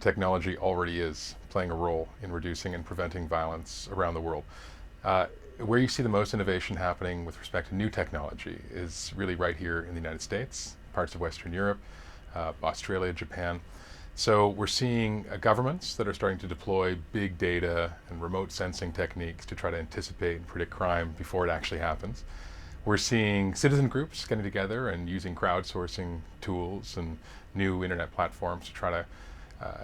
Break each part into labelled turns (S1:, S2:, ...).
S1: technology already is playing a role in reducing and preventing violence around the world. Where you see the most innovation happening with respect to new technology is really right here in the United States, parts of Western Europe, Australia, Japan. So we're seeing governments that are starting to deploy big data and remote sensing techniques to try to anticipate and predict crime before it actually happens. We're seeing citizen groups getting together and using crowdsourcing tools and new internet platforms to try to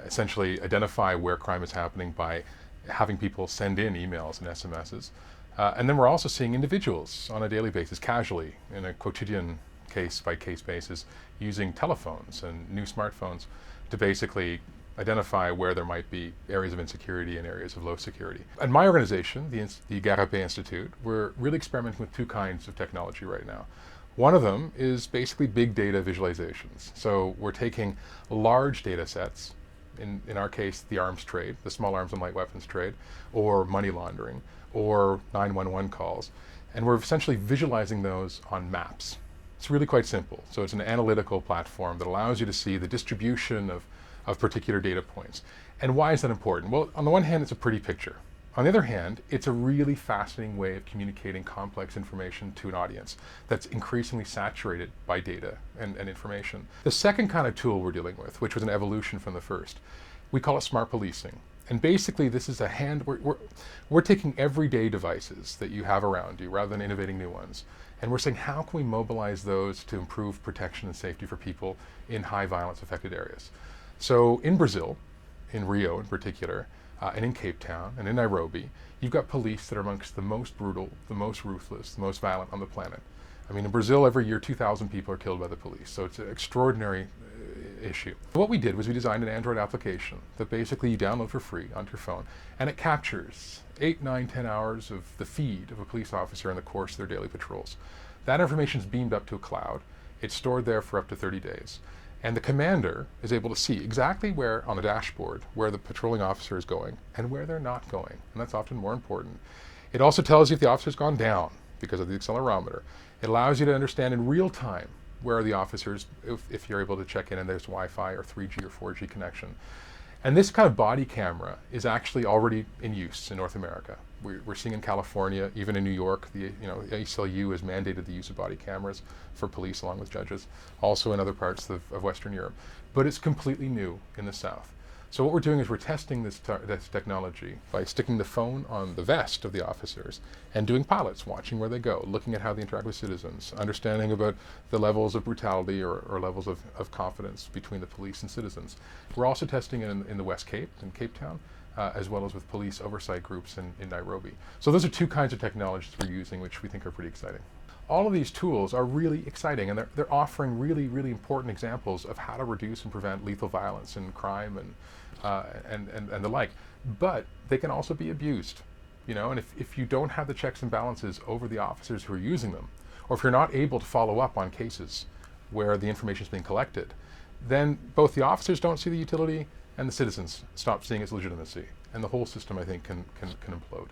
S1: essentially identify where crime is happening by having people send in emails and SMSs. And then we're also seeing individuals on a daily basis, casually, in a quotidian case-by-case basis, using telephones and new smartphones to basically identify where there might be areas of insecurity and areas of low security. And my organization, the Garapé Institute, we're really experimenting with two kinds of technology right now. One of them is basically big data visualizations. So we're taking large data sets, in our case, the arms trade, the small arms and light weapons trade, or money laundering, or 911 calls, and we're essentially visualizing those on maps. It's really quite simple. So it's an analytical platform that allows you to see the distribution of particular data points. And why is that important? Well, on the one hand, it's a pretty picture. On the other hand, it's a really fascinating way of communicating complex information to an audience that's increasingly saturated by data and information. The second kind of tool we're dealing with, which was an evolution from the first, we call it smart policing. And basically this is we're taking everyday devices that you have around you rather than innovating new ones. And we're saying, how can we mobilize those to improve protection and safety for people in high violence affected areas? So in Brazil, in Rio in particular, and in Cape Town and in Nairobi, you've got police that are amongst the most brutal, the most ruthless, the most violent on the planet. I mean, in Brazil, every year 2,000 people are killed by the police, so it's an extraordinary issue. What we did was we designed an Android application that basically you download for free onto your phone, and it captures 8, 9, 10 hours of the feed of a police officer in the course of their daily patrols. That information is beamed up to a cloud. It's stored there for up to 30 days. And the commander is able to see exactly where, on the dashboard, where the patrolling officer is going and where they're not going. And that's often more important. It also tells you if the officer's gone down because of the accelerometer. It allows you to understand in real time where are the officers, if you're able to check in and there's Wi-Fi or 3G or 4G connection. And this kind of body camera is actually already in use in North America. We're seeing in California, even in New York, the ACLU has mandated the use of body cameras for police along with judges, also in other parts of Western Europe. But it's completely new in the South. So what we're doing is we're testing this technology by sticking the phone on the vest of the officers and doing pilots, watching where they go, looking at how they interact with citizens, understanding about the levels of brutality or levels of confidence between the police and citizens. We're also testing it in the West Cape, in Cape Town, as well as with police oversight groups in Nairobi. So those are two kinds of technologies we're using, which we think are pretty exciting. All of these tools are really exciting, and they're offering really, really important examples of how to reduce and prevent lethal violence and crime and the like. But they can also be abused, and if you don't have the checks and balances over the officers who are using them, or if you're not able to follow up on cases where the information is being collected, then both the officers don't see the utility and the citizens stop seeing its legitimacy. And the whole system, I think, can implode.